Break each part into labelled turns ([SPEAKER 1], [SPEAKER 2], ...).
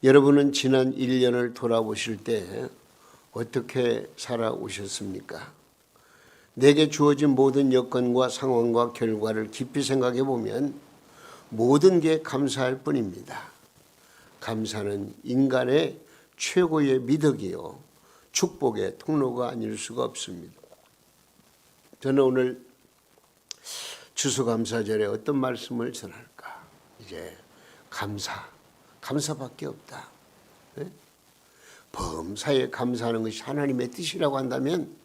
[SPEAKER 1] 여러분은 지난 1년을 돌아보실 때 어떻게 살아오셨습니까? 내게 주어진 모든 여건과 상황과 결과를 깊이 생각해 보면 모든 게 감사할 뿐입니다. 감사는 인간의 최고의 미덕이요 축복의 통로가 아닐 수가 없습니다. 저는 오늘 추수감사절에 어떤 말씀을 전할까? 이제 감사밖에 없다. 네? 범사에 감사하는 것이 하나님의 뜻이라고 한다면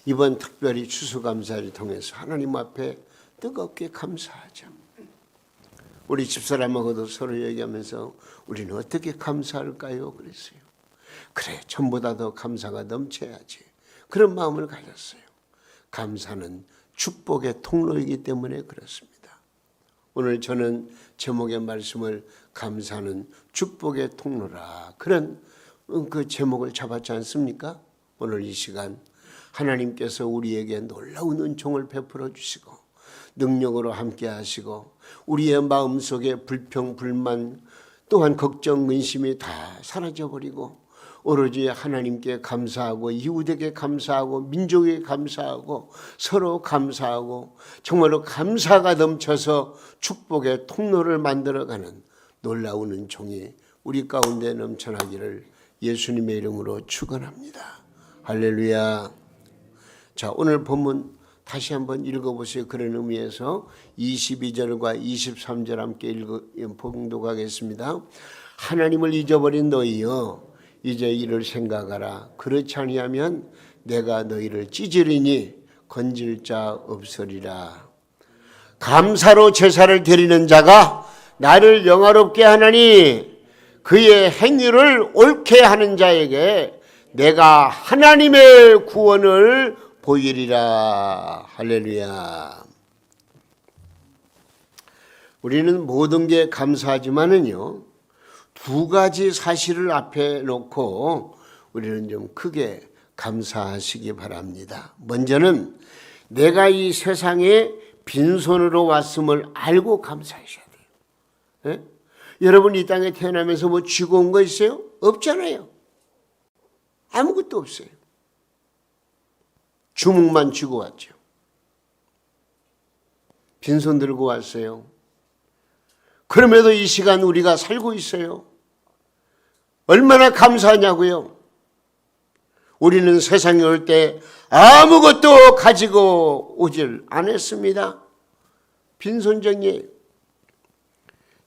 [SPEAKER 1] 이번 특별히 추수감사를 통해서 하나님 앞에 뜨겁게 감사하자. 우리 집사람하고도 서로 얘기하면서 우리는 어떻게 감사할까요? 그랬어요. 그래, 전보다 더 감사가 넘쳐야지. 그런 마음을 가졌어요. 감사는 축복의 통로이기 때문에 그렇습니다. 오늘 저는 제목의 말씀을 감사는 축복의 통로라 그런 그 제목을 잡았지 않습니까? 오늘 이 시간 하나님께서 우리에게 놀라운 은총을 베풀어 주시고 능력으로 함께 하시고 우리의 마음속에 불평, 불만 또한 걱정, 근심이 다 사라져버리고 오로지 하나님께 감사하고 이웃에게 감사하고 민족에게 감사하고 서로 감사하고 정말로 감사가 넘쳐서 축복의 통로를 만들어가는 놀라운 은총이 우리 가운데 넘쳐나기를 예수님의 이름으로 축원합니다. 할렐루야. 자, 오늘 본문 다시 한번 읽어보세요. 그런 의미에서 22절과 23절 함께 봉독하겠습니다. 하나님을 잊어버린 너희여 이제 이를 생각하라. 그렇지 아니하면 내가 너희를 찢으리니 건질 자 없으리라. 감사로 제사를 드리는 자가 나를 영화롭게 하나니 그의 행위를 옳게 하는 자에게 내가 하나님의 구원을 보이리라. 할렐루야. 우리는 모든 게 감사하지만은요, 두 가지 사실을 앞에 놓고 우리는 좀 크게 감사하시기 바랍니다. 먼저는 내가 이 세상에 빈손으로 왔음을 알고 감사하셔야 돼요. 예? 여러분 이 땅에 태어나면서 뭐 쥐고 온 거 있어요? 없잖아요. 아무것도 없어요. 주먹만 쥐고 왔죠. 빈손 들고 왔어요. 그럼에도 이 시간 우리가 살고 있어요. 얼마나 감사하냐고요. 우리는 세상에 올 때 아무것도 가지고 오질 않았습니다. 빈손정이에요.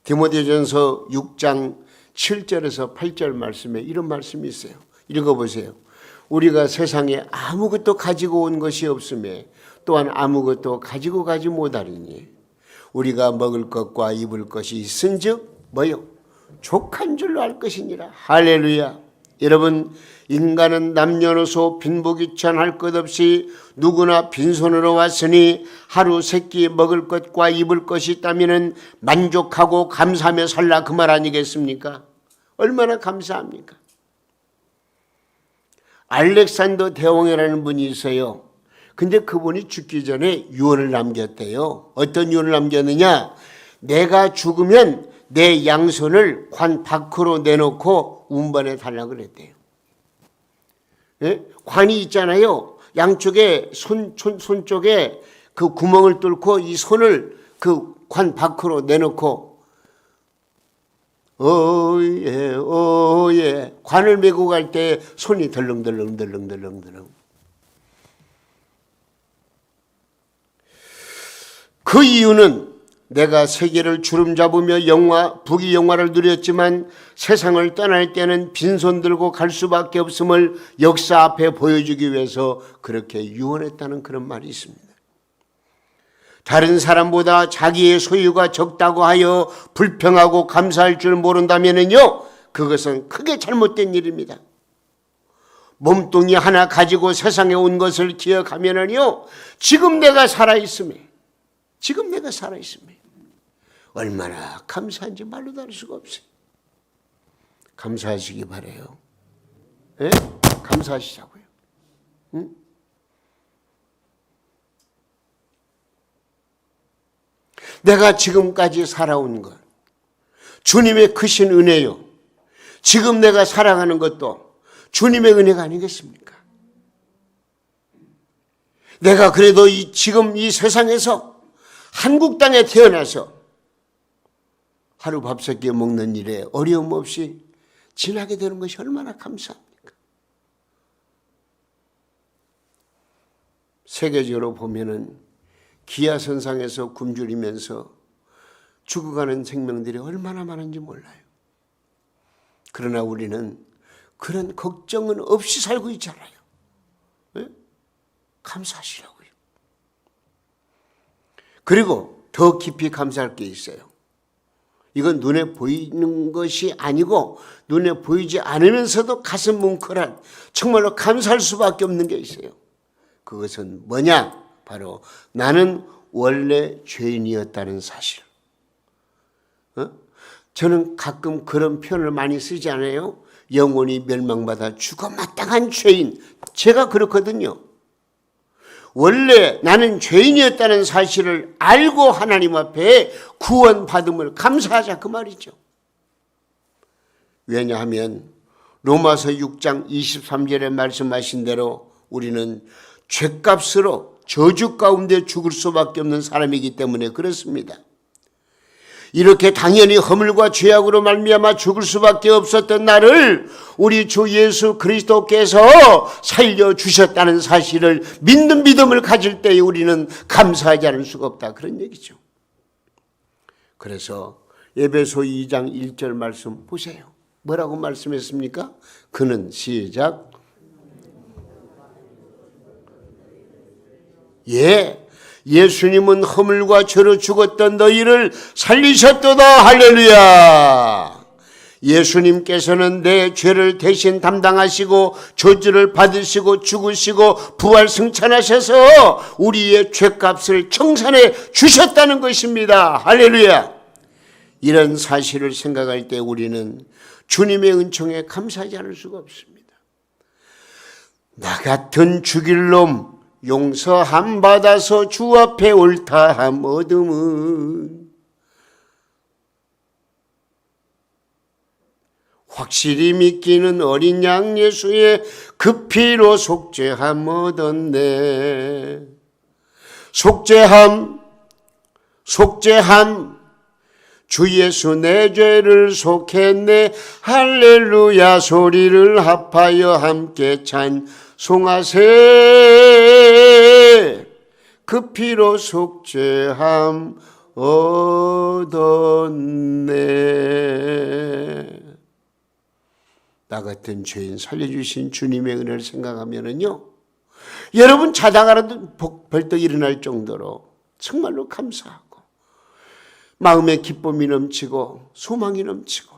[SPEAKER 1] 디모데전서 6장 7절에서 8절 말씀에 이런 말씀이 있어요. 읽어보세요. 우리가 세상에 아무것도 가지고 온 것이 없음에 또한 아무것도 가지고 가지 못하리니 우리가 먹을 것과 입을 것이 있은즉 뭐요? 족한 줄로 알 것이니라. 할렐루야. 여러분, 인간은 남녀노소 빈부귀천할 것 없이 누구나 빈손으로 왔으니 하루 세 끼 먹을 것과 입을 것이 있다면 만족하고 감사하며 살라 그 말 아니겠습니까? 얼마나 감사합니까? 알렉산더 대왕이라는 분이 있어요. 근데 그분이 죽기 전에 유언을 남겼대요. 어떤 유언을 남겼느냐? 내가 죽으면 내 양손을 관 밖으로 내놓고 운반해 달라고 그랬대요. 예? 관이 있잖아요. 양쪽에 손 쪽에 그 구멍을 뚫고 이 손을 그 관 밖으로 내놓고 오예 관을 메고 갈 때 손이 덜렁덜렁 그 이유는 내가 세계를 주름잡으며 부귀 영화를 누렸지만 세상을 떠날 때는 빈손 들고 갈 수밖에 없음을 역사 앞에 보여주기 위해서 그렇게 유언했다는 그런 말이 있습니다. 다른 사람보다 자기의 소유가 적다고 하여 불평하고 감사할 줄 모른다면요, 그것은 크게 잘못된 일입니다. 몸뚱이 하나 가지고 세상에 온 것을 기억하면요, 지금 내가 살아있음에 얼마나 감사한지 말로도 할 수가 없어요. 감사하시기 바라요. 예? 감사하시자고요. 응? 내가 지금까지 살아온 것, 주님의 크신 은혜요. 지금 내가 살아가는 것도 주님의 은혜가 아니겠습니까? 내가 그래도 지금 이 세상에서 한국 땅에 태어나서 하루 밥 세 끼 먹는 일에 어려움 없이 지나게 되는 것이 얼마나 감사합니까? 세계적으로 보면은 기아선상에서 굶주리면서 죽어가는 생명들이 얼마나 많은지 몰라요. 그러나 우리는 그런 걱정은 없이 살고 있잖아요. 네? 감사하시라고요. 그리고 더 깊이 감사할 게 있어요. 이건 눈에 보이는 것이 아니고 눈에 보이지 않으면서도 가슴 뭉클한 정말로 감사할 수밖에 없는 게 있어요. 그것은 뭐냐? 바로 나는 원래 죄인이었다는 사실. 저는 가끔 그런 표현을 많이 쓰지 않아요? 영원히 멸망받아 죽어 마땅한 죄인. 제가 그렇거든요. 원래 나는 죄인이었다는 사실을 알고 하나님 앞에 구원받음을 감사하자 그 말이죠. 왜냐하면 로마서 6장 23절에 말씀하신 대로 우리는 죄값으로 저주 가운데 죽을 수밖에 없는 사람이기 때문에 그렇습니다. 이렇게 당연히 허물과 죄악으로 말미암아 죽을 수밖에 없었던 나를 우리 주 예수 그리스도께서 살려주셨다는 사실을 믿는 믿음을 가질 때에 우리는 감사하지 않을 수가 없다. 그런 얘기죠. 그래서 에베소 2장 1절 말씀 보세요. 뭐라고 말씀했습니까? 그는 시작. 예수님은 허물과 죄로 죽었던 너희를 살리셨도다. 할렐루야. 예수님께서는 내 죄를 대신 담당하시고 저주를 받으시고 죽으시고 부활 승천하셔서 우리의 죄값을 청산해 주셨다는 것입니다. 할렐루야. 이런 사실을 생각할 때 우리는 주님의 은총에 감사하지 않을 수가 없습니다. 나 같은 죽일 놈 용서함 받아서 주 앞에 옳다함 얻음은 확실히 믿기는 어린 양 예수의 그 피로 속죄함 얻었네. 속죄함 주 예수 내 죄를 속했네. 할렐루야. 소리를 합하여 함께 찬송하세. 그 피로 속죄함 얻었네. 나 같은 죄인 살려주신 주님의 은혜를 생각하면은요, 여러분 자다가라도 벌떡 일어날 정도로 정말로 감사하고 마음에 기쁨이 넘치고 소망이 넘치고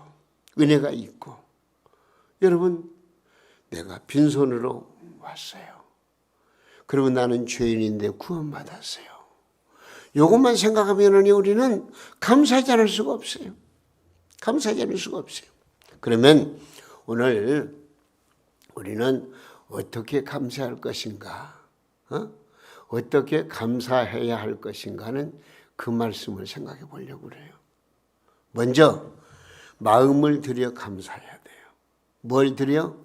[SPEAKER 1] 은혜가 있고, 여러분 내가 빈손으로 왔어요. 그러면 나는 죄인인데 구원받았어요. 이것만 생각하면은 우리는 감사하지 않을 수가 없어요. 감사하지 않을 수가 없어요. 그러면 오늘 우리는 어떻게 감사할 것인가? 어떻게 감사해야 할 것인가는 그 말씀을 생각해 보려고 그래요. 먼저 마음을 들여 감사해야 돼요. 뭘 들여?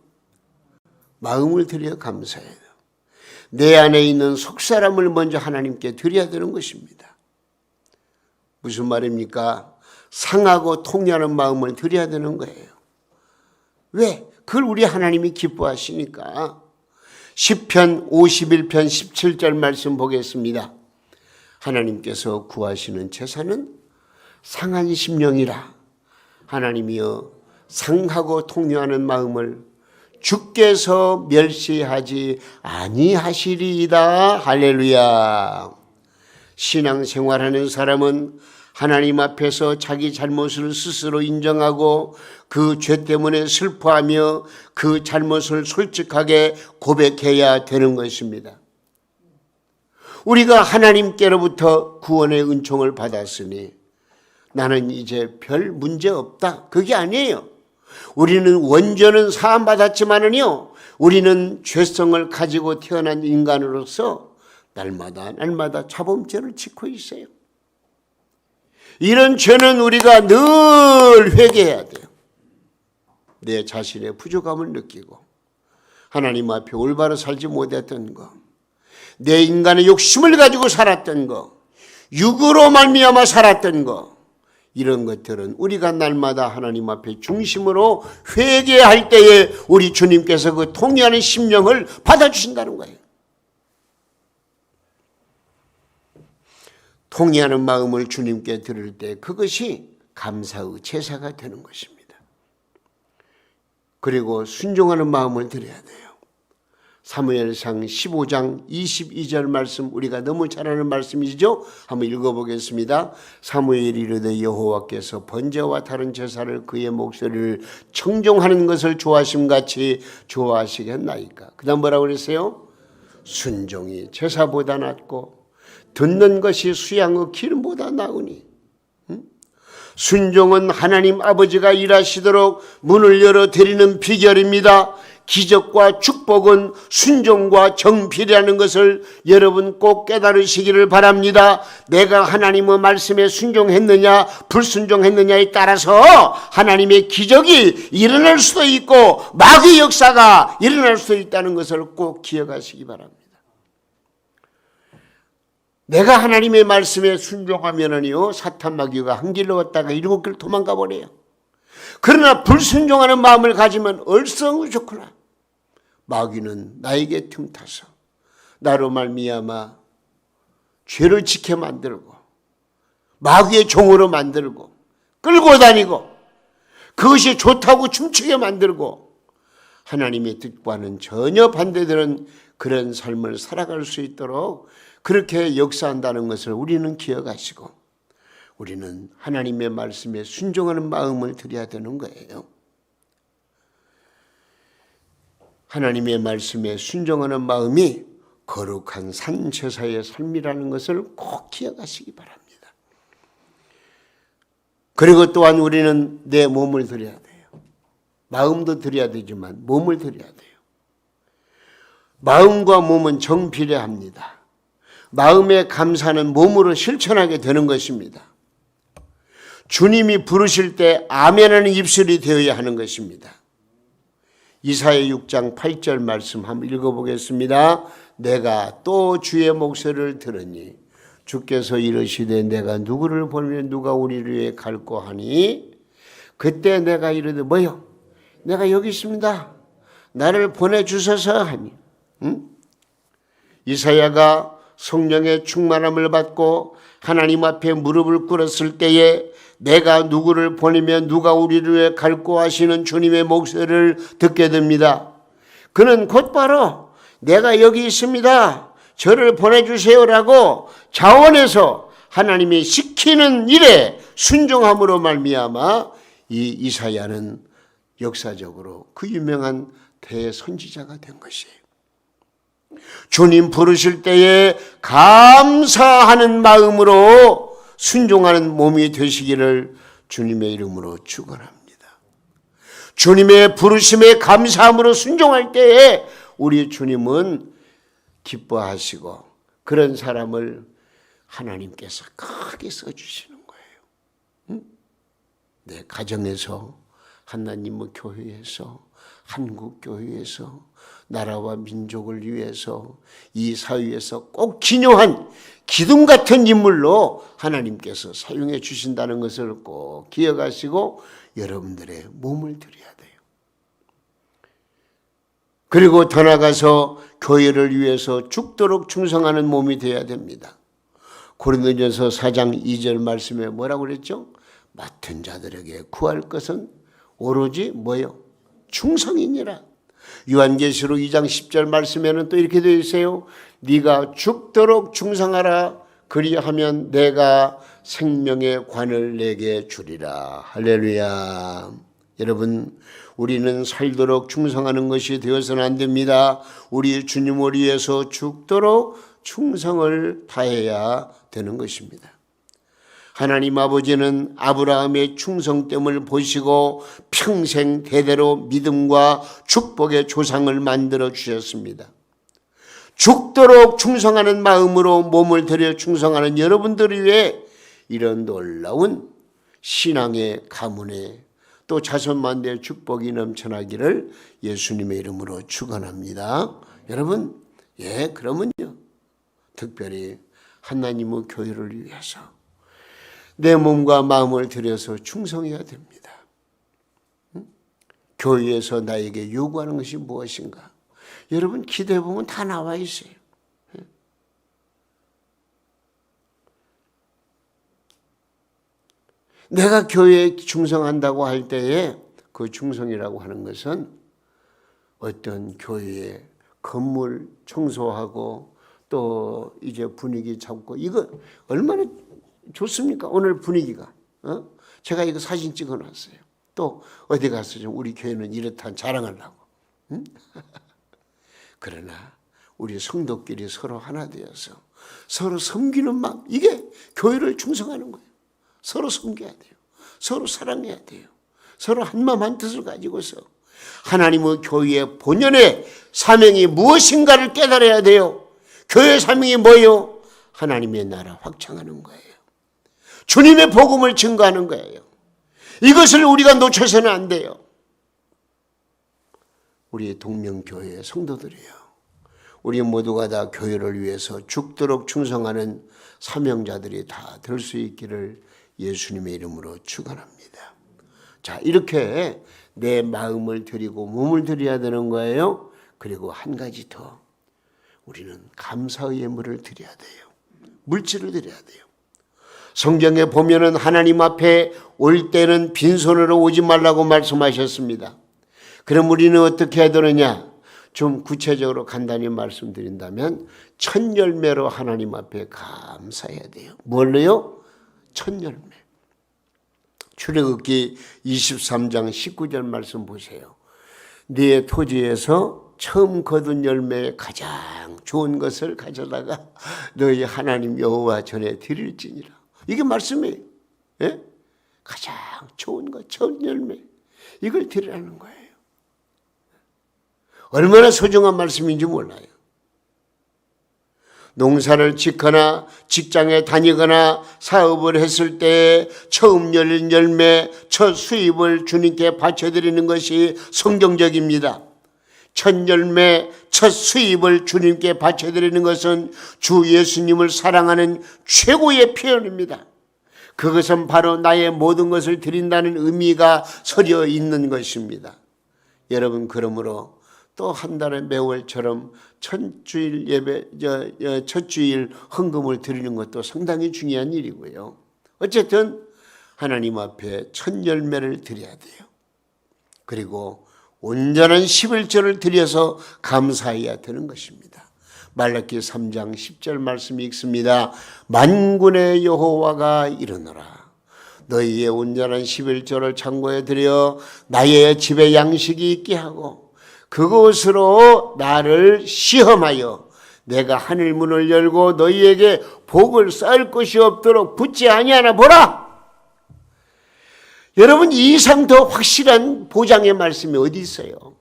[SPEAKER 1] 마음을 들여 감사해야 돼요. 내 안에 있는 속사람을 먼저 하나님께 드려야 되는 것입니다. 무슨 말입니까? 상하고 통렬한 마음을 드려야 되는 거예요. 왜? 그걸 우리 하나님이 기뻐하시니까. 시편 51편 17절 말씀 보겠습니다. 하나님께서 구하시는 제사는 상한 심령이라. 하나님이여 상하고 통렬하는 마음을 주께서 멸시하지 아니하시리이다. 할렐루야. 신앙생활하는 사람은 하나님 앞에서 자기 잘못을 스스로 인정하고 그 죄 때문에 슬퍼하며 그 잘못을 솔직하게 고백해야 되는 것입니다. 우리가 하나님께로부터 구원의 은총을 받았으니 나는 이제 별 문제 없다. 그게 아니에요. 우리는 원죄는 사함받았지만은요, 우리는 죄성을 가지고 태어난 인간으로서 날마다 자범죄를 짓고 있어요. 이런 죄는 우리가 늘 회개해야 돼요. 내 자신의 부족함을 느끼고 하나님 앞에 올바로 살지 못했던 거, 내 인간의 욕심을 가지고 살았던 거, 육으로 말미암아 살았던 거, 이런 것들은 우리가 날마다 하나님 앞에 중심으로 회개할 때에 우리 주님께서 그 통회하는 심령을 받아주신다는 거예요. 통회하는 마음을 주님께 드릴 때 그것이 감사의 제사가 되는 것입니다. 그리고 순종하는 마음을 드려야 돼요. 사무엘상 15장 22절 말씀, 우리가 너무 잘 아는 말씀이죠. 한번 읽어보겠습니다. 사무엘이 이르되 여호와께서 번제와 다른 제사를 그의 목소리를 청종하는 것을 좋아하심같이 좋아하시겠나이까. 그 다음 뭐라고 그랬어요? 순종이 제사보다 낫고 듣는 것이 수양의 기름보다 나으니. 순종은 하나님 아버지가 일하시도록 문을 열어 드리는 비결입니다. 기적과 축복은 순종과 정필이라는 것을 여러분 꼭 깨달으시기를 바랍니다. 내가 하나님의 말씀에 순종했느냐 불순종했느냐에 따라서 하나님의 기적이 일어날 수도 있고 마귀의 역사가 일어날 수도 있다는 것을 꼭 기억하시기 바랍니다. 내가 하나님의 말씀에 순종하면은요, 사탄 마귀가 한 길로 왔다가 일곱 길 도망가 버려요. 그러나 불순종하는 마음을 가지면 얼성우좋구나. 마귀는 나에게 틈타서 나로 말미암아 죄를 지게 만들고 마귀의 종으로 만들고 끌고 다니고 그것이 좋다고 춤추게 만들고 하나님의 뜻과는 전혀 반대되는 그런 삶을 살아갈 수 있도록 그렇게 역사한다는 것을 우리는 기억하시고 우리는 하나님의 말씀에 순종하는 마음을 드려야 되는 거예요. 하나님의 말씀에 순종하는 마음이 거룩한 산제사의 삶이라는 것을 꼭 기억하시기 바랍니다. 그리고 또한 우리는 내 몸을 드려야 돼요. 마음도 드려야 되지만 몸을 드려야 돼요. 마음과 몸은 정비례합니다. 마음의 감사는 몸으로 실천하게 되는 것입니다. 주님이 부르실 때 아멘하는 입술이 되어야 하는 것입니다. 이사야 6장 8절 말씀 한번 읽어보겠습니다. 내가 또 주의 목소리를 들으니 주께서 이르시되 내가 누구를 보내면 누가 우리를 위해 갈꼬 하니 그때 내가 이르되 뭐요? 내가 여기 있습니다. 나를 보내주소서 하니. 이사야가 성령의 충만함을 받고 하나님 앞에 무릎을 꿇었을 때에 내가 누구를 보내면 누가 우리를 위해 갈고 하시는 주님의 목소리를 듣게 됩니다. 그는 곧바로 내가 여기 있습니다. 저를 보내주세요라고 자원해서 하나님이 시키는 일에 순종함으로 말미암아 이 이사야는 역사적으로 그 유명한 대선지자가 된 것이에요. 주님 부르실 때에 감사하는 마음으로 순종하는 몸이 되시기를 주님의 이름으로 축원합니다. 주님의 부르심에 감사함으로 순종할 때에 우리 주님은 기뻐하시고 그런 사람을 하나님께서 크게 써주시는 거예요. 내 가정에서, 하나님의 교회에서, 한국교회에서, 나라와 민족을 위해서 이 사회에서 꼭 기묘한 기둥 같은 인물로 하나님께서 사용해 주신다는 것을 꼭 기억하시고 여러분들의 몸을 드려야 돼요. 그리고 더 나아가서 교회를 위해서 죽도록 충성하는 몸이 되어야 됩니다. 고린도전서 4장 2절 말씀에 뭐라고 그랬죠? 맡은 자들에게 구할 것은 오로지 뭐요? 충성이니라. 요한계시록 2장 10절 말씀에는 또 이렇게 되어 있어요. 네가 죽도록 충성하라. 그리하면 내가 생명의 관을 내게 주리라. 할렐루야. 여러분, 우리는 살도록 충성하는 것이 되어서는 안 됩니다. 우리 주님을 위해서 죽도록 충성을 다해야 되는 것입니다. 하나님 아버지는 아브라함의 충성됨을 보시고 평생 대대로 믿음과 축복의 조상을 만들어 주셨습니다. 죽도록 충성하는 마음으로 몸을 들여 충성하는 여러분들을 위해 이런 놀라운 신앙의 가문에 또 자손만대의 축복이 넘쳐나기를 예수님의 이름으로 축원합니다. 여러분, 그러면요, 특별히 하나님의 교회를 위해서 내 몸과 마음을 들여서 충성해야 됩니다. 교회에서 나에게 요구하는 것이 무엇인가? 여러분, 기도해 보면 다 나와 있어요. 내가 교회에 충성한다고 할 때에 그 충성이라고 하는 것은 어떤 교회에 건물 청소하고 또 이제 분위기 잡고, 이거 얼마나 좋습니까? 오늘 분위기가. 제가 이거 사진 찍어 놨어요. 또 어디 가서 좀 우리 교회는 이렇다 자랑하려고. 그러나 우리 성도끼리 서로 하나 되어서 서로 섬기는 마음, 이게 교회를 충성하는 거예요. 서로 섬겨야 돼요. 서로 사랑해야 돼요. 서로 한마음 한뜻을 가지고서 하나님의 교회의 본연의 사명이 무엇인가를 깨달아야 돼요. 교회의 사명이 뭐예요? 하나님의 나라 확장하는 거예요. 주님의 복음을 증거하는 거예요. 이것을 우리가 놓쳐서는 안 돼요. 우리 동명교회의 성도들이요, 우리 모두가 다 교회를 위해서 죽도록 충성하는 사명자들이 다 될 수 있기를 예수님의 이름으로 축원합니다. 자, 이렇게 내 마음을 드리고 몸을 드려야 되는 거예요. 그리고 한 가지 더, 우리는 감사의 예물을 드려야 돼요. 물질을 드려야 돼요. 성경에 보면은 하나님 앞에 올 때는 빈손으로 오지 말라고 말씀하셨습니다. 그럼 우리는 어떻게 해야 되느냐? 좀 구체적으로 간단히 말씀드린다면 첫 열매로 하나님 앞에 감사해야 돼요. 뭘로요? 첫 열매. 출애굽기 23장 19절 말씀 보세요. 네 토지에서 처음 거둔 열매의 가장 좋은 것을 가져다가 너희 하나님 여호와 전에 드릴지니라. 이게 말씀이에요. 예? 가장 좋은 것, 첫 열매, 이걸 드리라는 거예요. 얼마나 소중한 말씀인지 몰라요. 농사를 짓거나 직장에 다니거나 사업을 했을 때 처음 열린 열매, 첫 수입을 주님께 바쳐드리는 것이 성경적입니다. 첫 열매, 첫 수입을 주님께 바쳐드리는 것은 주 예수님을 사랑하는 최고의 표현입니다. 그것은 바로 나의 모든 것을 드린다는 의미가 서려 있는 것입니다. 여러분, 그러므로 또 한 달의 매월처럼 첫 주일 예배, 첫 주일 헌금을 드리는 것도 상당히 중요한 일이고요. 어쨌든 하나님 앞에 첫 열매를 드려야 돼요. 그리고 온전한 11조를 드려서 감사해야 되는 것입니다. 말라기 3장 10절 말씀이 읽습니다. 만군의 여호와가 이르노라. 너희의 온전한 11조를 창고에 들여 나의 집에 양식이 있게 하고 그곳으로 나를 시험하여 내가 하늘 문을 열고 너희에게 복을 쌓을 것이 없도록 붙지 아니하나 보라. 여러분, 이 이상 더 확실한 보장의 말씀이 어디 있어요?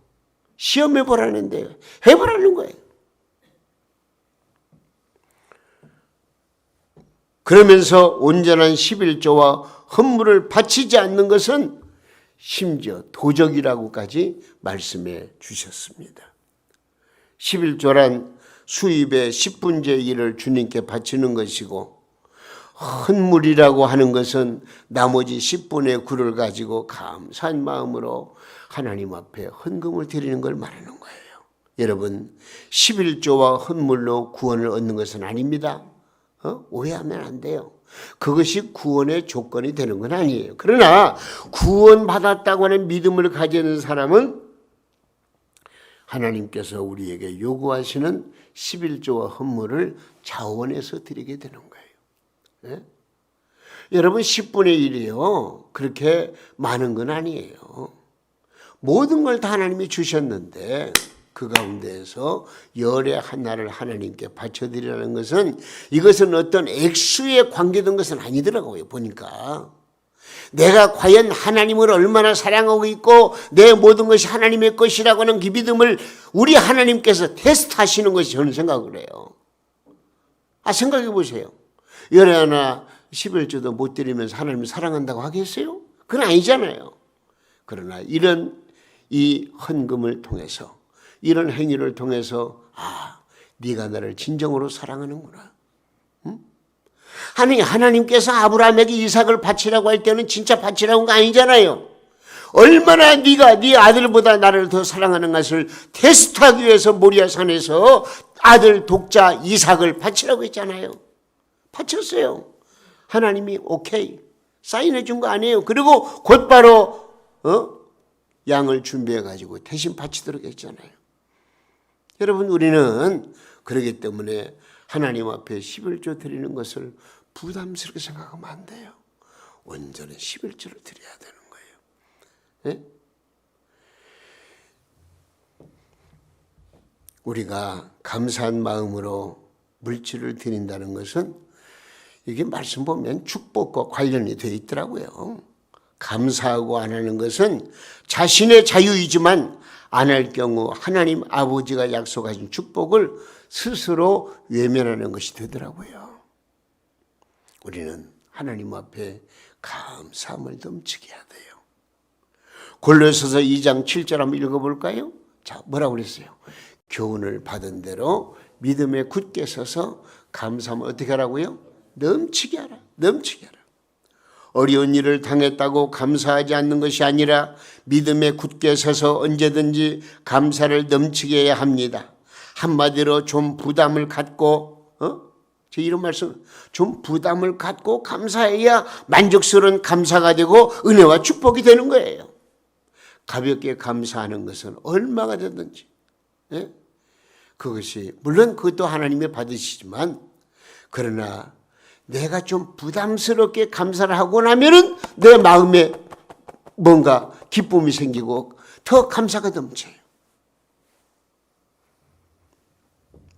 [SPEAKER 1] 시험해 보라는데 해보라는 거예요. 그러면서 온전한 11조와 헌물을 바치지 않는 것은 심지어 도적이라고까지 말씀해 주셨습니다. 11조란 수입의 10분의 1을 주님께 바치는 것이고, 헌물이라고 하는 것은 나머지 10분의 9를 가지고 감사한 마음으로 하나님 앞에 헌금을 드리는 걸 말하는 거예요. 여러분, 11조와 헌물로 구원을 얻는 것은 아닙니다. 오해하면 안 돼요. 그것이 구원의 조건이 되는 건 아니에요. 그러나 구원받았다고 하는 믿음을 가지는 사람은 하나님께서 우리에게 요구하시는 11조와 헌물을 자원해서 드리게 되는 거예요. 네? 여러분, 10분의 1이요. 그렇게 많은 건 아니에요. 모든 걸 다 하나님이 주셨는데 그 가운데에서 열의 하나를 하나님께 바쳐드리라는 것은, 이것은 어떤 액수에 관계된 것은 아니더라고요. 보니까 내가 과연 하나님을 얼마나 사랑하고 있고 내 모든 것이 하나님의 것이라고 하는 그 믿음을 우리 하나님께서 테스트하시는 것이 저는 생각을 해요. 생각해 보세요. 열의 하나 11조도 못 드리면서 하나님을 사랑한다고 하겠어요? 그건 아니잖아요. 그러나 이런 이 헌금을 통해서, 이런 행위를 통해서 네가 나를 진정으로 사랑하는구나. 하나님께서 아브라함에게 이삭을 바치라고 할 때는 진짜 바치라고 한 거 아니잖아요. 얼마나 네가 네 아들보다 나를 더 사랑하는 것을 테스트하기 위해서 모리아 산에서 아들 독자 이삭을 바치라고 했잖아요. 바쳤어요. 하나님이 오케이 사인해 준 거 아니에요. 그리고 곧바로 양을 준비해 가지고 대신 바치도록 했잖아요. 여러분, 우리는 그러기 때문에 하나님 앞에 11조 드리는 것을 부담스럽게 생각하면 안 돼요. 온전히 11조를 드려야 되는 거예요. 네? 우리가 감사한 마음으로 물질을 드린다는 것은 이게 말씀 보면 축복과 관련이 되어 있더라고요. 감사하고 안 하는 것은 자신의 자유이지만 안 할 경우 하나님 아버지가 약속하신 축복을 스스로 외면하는 것이 되더라고요. 우리는 하나님 앞에 감사함을 넘치게 해야 돼요. 골로새서 2장 7절 한번 읽어볼까요? 자, 뭐라고 그랬어요? 교훈을 받은 대로 믿음에 굳게 서서 감사하면 어떻게 하라고요? 넘치게 하라. 넘치게 하라. 어려운 일을 당했다고 감사하지 않는 것이 아니라 믿음에 굳게 서서 언제든지 감사를 넘치게 해야 합니다. 한마디로 좀 부담을 갖고 제 이런 말씀, 좀 부담을 갖고 감사해야 만족스러운 감사가 되고 은혜와 축복이 되는 거예요. 가볍게 감사하는 것은 얼마가 되든지 그것이 물론 그것도 하나님이 받으시지만 그러나 내가 좀 부담스럽게 감사를 하고 나면은 내 마음에 뭔가 기쁨이 생기고 더 감사가 넘쳐요.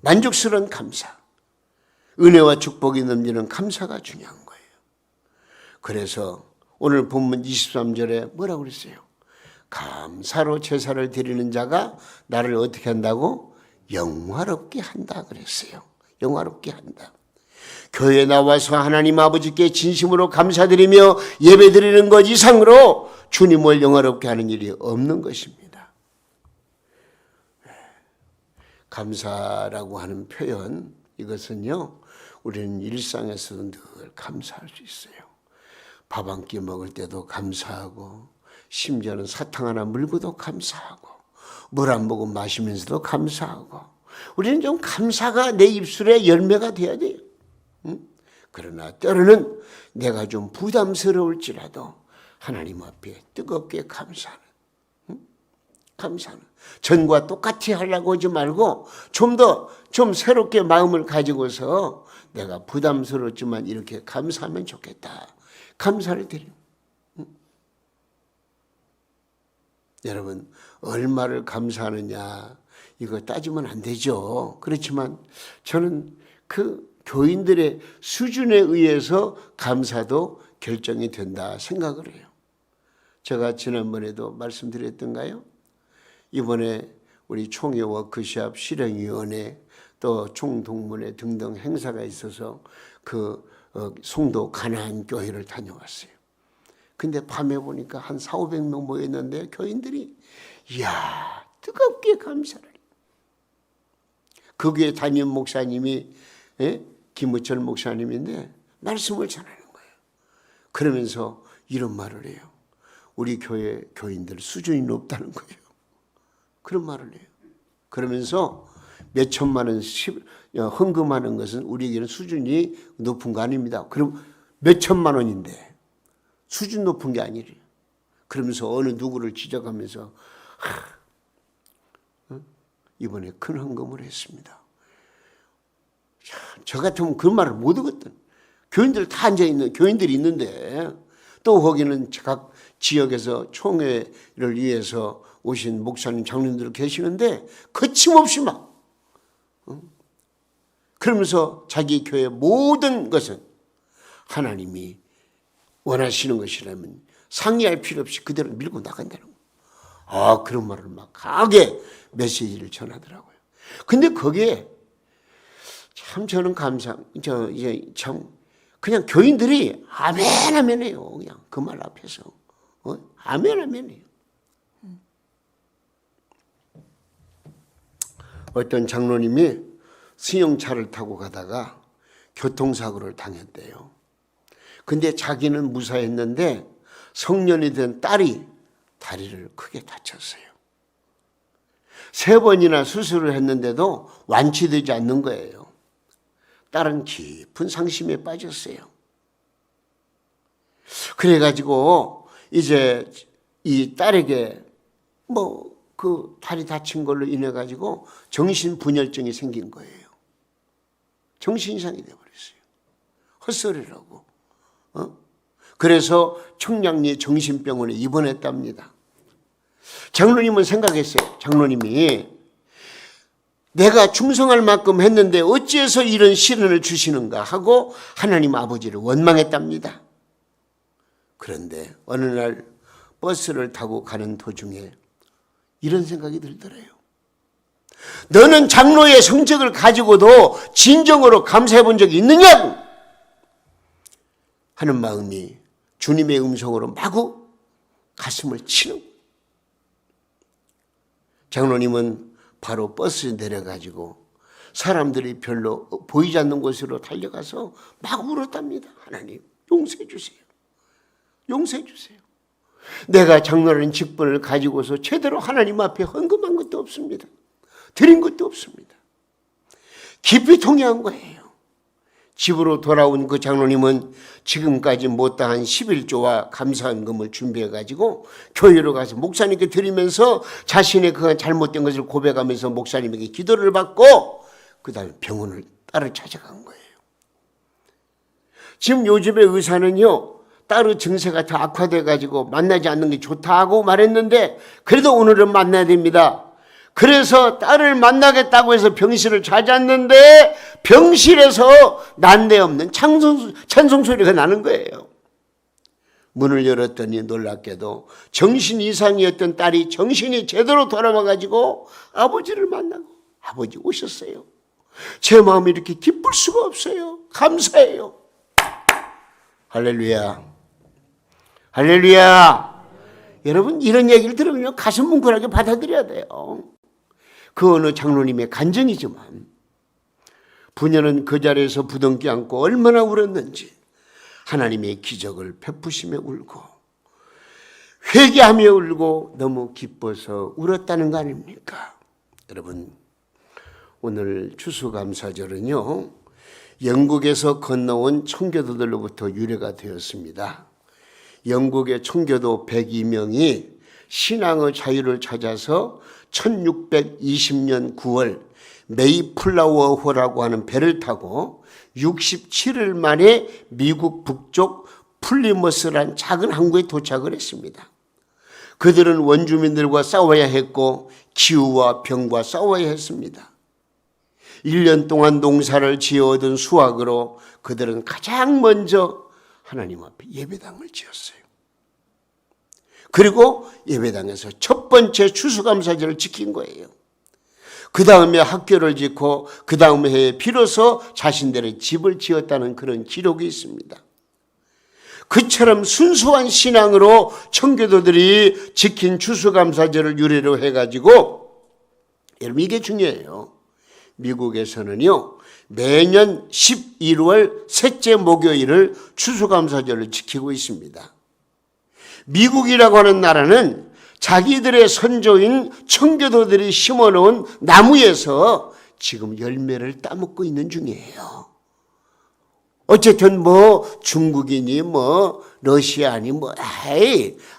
[SPEAKER 1] 만족스러운 감사, 은혜와 축복이 넘치는 감사가 중요한 거예요. 그래서 오늘 본문 23절에 뭐라고 그랬어요? 감사로 제사를 드리는 자가 나를 어떻게 한다고? 영화롭게 한다 그랬어요. 영화롭게 한다. 교회에 나와서 하나님 아버지께 진심으로 감사드리며 예배드리는 것 이상으로 주님을 영화롭게 하는 일이 없는 것입니다. 감사라고 하는 표현, 이것은요, 우리는 일상에서도 늘 감사할 수 있어요. 밥 한 끼 먹을 때도 감사하고, 심지어는 사탕 하나 물고도 감사하고, 물 한 모금 마시면서도 감사하고, 우리는 좀 감사가 내 입술에 열매가 돼야 돼요. 그러나 때로는 내가 좀 부담스러울지라도 하나님 앞에 뜨겁게 감사하는, 감사하는. 전과 똑같이 하려고 하지 말고 좀 새롭게 마음을 가지고서 내가 부담스럽지만 이렇게 감사하면 좋겠다. 감사를 드려요. 여러분, 얼마를 감사하느냐 이거 따지면 안 되죠. 그렇지만 저는 그 교인들의 수준에 의해서 감사도 결정이 된다 생각을 해요. 제가 지난번에도 말씀드렸던가요? 이번에 우리 총회 워크숍 실행위원회 또 총동문회 등등 행사가 있어서 그 송도 가나안 교회를 다녀왔어요. 근데 밤에 보니까 한 400~500명 모였는데 교인들이 이야 뜨겁게 감사를 해요. 그 교회 담임 목사님이 김우철 목사님인데 말씀을 전하는 거예요. 그러면서 이런 말을 해요. 우리 교회 교인들 수준이 높다는 거예요. 그런 말을 해요. 그러면서 몇 천만 원 헌금하는 것은 우리에게는 수준이 높은 거 아닙니다. 그럼 몇 천만 원인데 수준 높은 게 아니래요. 그러면서 어느 누구를 지적하면서 이번에 큰 헌금을 했습니다. 저 같으면 그 말을 못 하거든. 교인들 다 앉아있는 교인들이 있는데 또 거기는 각 지역에서 총회를 위해서 오신 목사님 장로님들 계시는데 거침없이 막 그러면서 자기 교회 모든 것은 하나님이 원하시는 것이라면 상의할 필요 없이 그대로 밀고 나간다는 거예요. 그런 말을 막 강하게 메시지를 전하더라고요. 근데 거기에 참 저는 참 그냥 교인들이 아멘 아멘해요. 그냥 그 말 앞에서 아멘 아멘해요. 어떤 장로님이 승용차를 타고 가다가 교통사고를 당했대요. 근데 자기는 무사했는데 성년이 된 딸이 다리를 크게 다쳤어요. 3번이나 수술을 했는데도 완치되지 않는 거예요. 딸은 깊은 상심에 빠졌어요. 그래가지고 이제 이 딸에게 그 다리 다친 걸로 인해 가지고 정신분열증이 생긴 거예요. 정신이상이 돼버렸어요. 헛소리라고. 그래서 청량리 정신병원에 입원했답니다. 장로님은 생각했어요. 장로님이 내가 충성할 만큼 했는데 어찌해서 이런 시련을 주시는가 하고 하나님 아버지를 원망했답니다. 그런데 어느 날 버스를 타고 가는 도중에 이런 생각이 들더래요. 너는 장로의 성적을 가지고도 진정으로 감사해 본 적이 있느냐고 하는 마음이 주님의 음성으로 마구 가슴을 치는. 장로님은 바로 버스에 내려가지고 사람들이 별로 보이지 않는 곳으로 달려가서 막 울었답니다. 하나님 용서해 주세요. 용서해 주세요. 내가 장로라는 직분을 가지고서 제대로 하나님 앞에 헌금한 것도 없습니다. 드린 것도 없습니다. 깊이 통회한 거예요. 집으로 돌아온 그 장로님은 지금까지 못다한 11조와 감사헌금을 준비해가지고 교회로 가서 목사님께 드리면서 자신의 그 잘못된 것을 고백하면서 목사님에게 기도를 받고 그 다음에 병원을 딸을 찾아간 거예요. 지금 요즘의 의사는요, 딸의 증세가 더 악화돼가지고 만나지 않는 게 좋다고 말했는데 그래도 오늘은 만나야 됩니다. 그래서 딸을 만나겠다고 해서 병실을 찾았는데 병실에서 난데없는 찬송 소리가 나는 거예요. 문을 열었더니 놀랍게도 정신 이상이었던 딸이 정신이 제대로 돌아와가지고 아버지를 만나고 아버지 오셨어요. 제 마음이 이렇게 기쁠 수가 없어요. 감사해요. 할렐루야. 할렐루야. 여러분 이런 얘기를 들으면 가슴 뭉클하게 받아들여야 돼요. 그 어느 장로님의 간증이지만 부녀는 그 자리에서 부둥켜 안고 얼마나 울었는지 하나님의 기적을 베푸시며 울고 회개하며 울고 너무 기뻐서 울었다는 거 아닙니까? 여러분 오늘 추수감사절은요 영국에서 건너온 청교도들로부터 유래가 되었습니다. 영국의 청교도 102명이 신앙의 자유를 찾아서 1620년 9월 메이플라워호라고 하는 배를 타고 67일 만에 미국 북쪽 플리머스란 작은 항구에 도착을 했습니다. 그들은 원주민들과 싸워야 했고 기후와 병과 싸워야 했습니다. 1년 동안 농사를 지어 얻은 수확으로 그들은 가장 먼저 하나님 앞에 예배당을 지었어요. 그리고 예배당에서 첫 번째 추수감사절을 지킨 거예요. 그 다음에 학교를 짓고 그 다음 해에 비로소 자신들의 집을 지었다는 그런 기록이 있습니다. 그처럼 순수한 신앙으로 청교도들이 지킨 추수감사절을 유래로 해가지고 여러분 이게 중요해요. 미국에서는요 매년 11월 셋째 목요일을 추수감사절을 지키고 있습니다. 미국이라고 하는 나라는 자기들의 선조인 청교도들이 심어놓은 나무에서 지금 열매를 따먹고 있는 중이에요. 어쨌든 중국이니 러시아니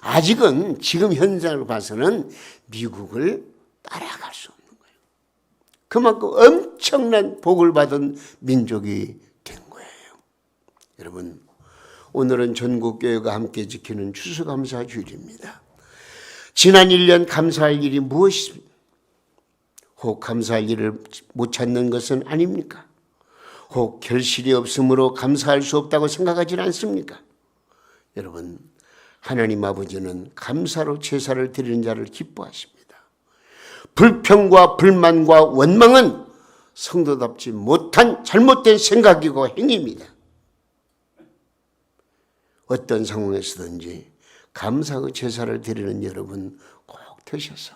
[SPEAKER 1] 아직은 지금 현상을 봐서는 미국을 따라갈 수 없는 거예요. 그만큼 엄청난 복을 받은 민족이 된 거예요. 여러분 오늘은 전국교회가 함께 지키는 추수감사주일입니다. 지난 1년 감사할 일이 무엇입니까? 혹 감사할 일을 못 찾는 것은 아닙니까? 혹 결실이 없으므로 감사할 수 없다고 생각하지는 않습니까? 여러분 하나님 아버지는 감사로 제사를 드리는 자를 기뻐하십니다. 불평과 불만과 원망은 성도답지 못한 잘못된 생각이고 행위입니다. 어떤 상황에서든지 감사의 제사를 드리는 여러분 꼭 되셔서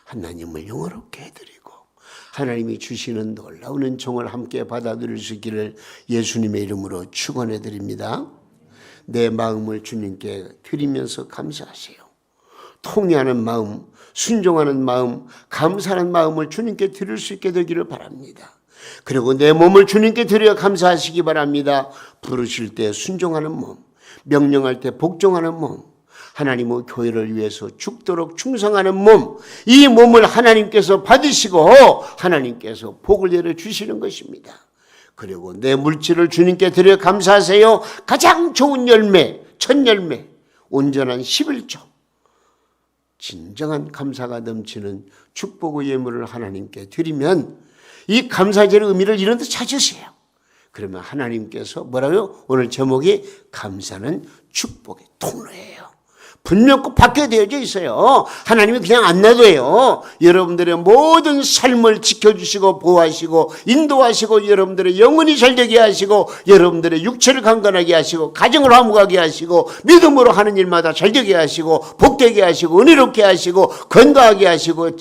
[SPEAKER 1] 하나님을 영화롭게 해드리고 하나님이 주시는 놀라운 은총을 함께 받아들일 수 있기를 예수님의 이름으로 축원해 드립니다. 내 마음을 주님께 드리면서 감사하세요. 통회하는 마음, 순종하는 마음, 감사하는 마음을 주님께 드릴 수 있게 되기를 바랍니다. 그리고 내 몸을 주님께 드려 감사하시기 바랍니다. 부르실 때 순종하는 몸, 명령할 때 복종하는 몸, 하나님의 교회를 위해서 죽도록 충성하는 몸, 이 몸을 하나님께서 받으시고 하나님께서 복을 내려 주시는 것입니다. 그리고 내 물질을 주님께 드려 감사하세요. 가장 좋은 열매, 첫 열매, 온전한 11조, 진정한 감사가 넘치는 축복의 예물을 하나님께 드리면 이 감사제의 의미를 이런 데 찾으세요. 그러면 하나님께서 뭐라고요? 오늘 제목이 감사는 축복의 통로예요. 분명 꼭 바뀌어야 되어져 있어요. 하나님이 그냥 안 놔둬요. 여러분들의 모든 삶을 지켜주시고 보호하시고 인도하시고 여러분들의 영혼이 잘되게 하시고 여러분들의 육체를 강건하게 하시고 가정을 화목하게 하시고 믿음으로 하는 일마다 잘되게 하시고 복되게 하시고 은혜롭게 하시고 건강하게 하시고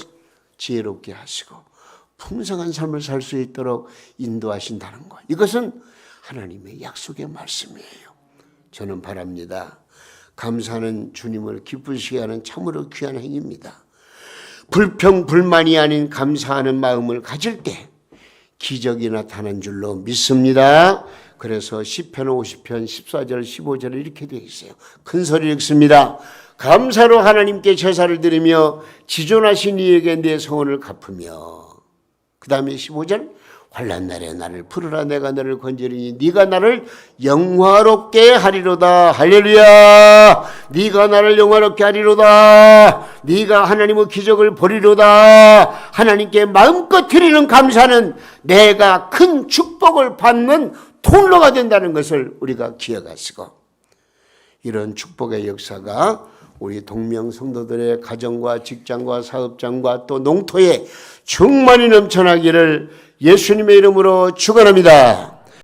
[SPEAKER 1] 지혜롭게 하시고 풍성한 삶을 살 수 있도록 인도하신다는 것. 이것은 하나님의 약속의 말씀이에요. 저는 바랍니다. 감사는 주님을 기쁘시게 하는 참으로 귀한 행위입니다. 불평, 불만이 아닌 감사하는 마음을 가질 때 기적이 나타난 줄로 믿습니다. 그래서 시편 50편 14절 15절에 이렇게 되어 있어요. 큰 소리로 읽습니다. 감사로 하나님께 제사를 드리며 지존하신 이에게 내 소원을 갚으며 그 다음에 15절 환난 날에 나를 부르라 내가 너를 건지리니 네가 나를 영화롭게 하리로다. 할렐루야. 네가 나를 영화롭게 하리로다. 네가 하나님의 기적을 보리로다. 하나님께 마음껏 드리는 감사는 내가 큰 축복을 받는 통로가 된다는 것을 우리가 기억하시고 이런 축복의 역사가 우리 동명 성도들의 가정과 직장과 사업장과 또 농토에 충만히 넘쳐나기를 예수님의 이름으로 축원합니다.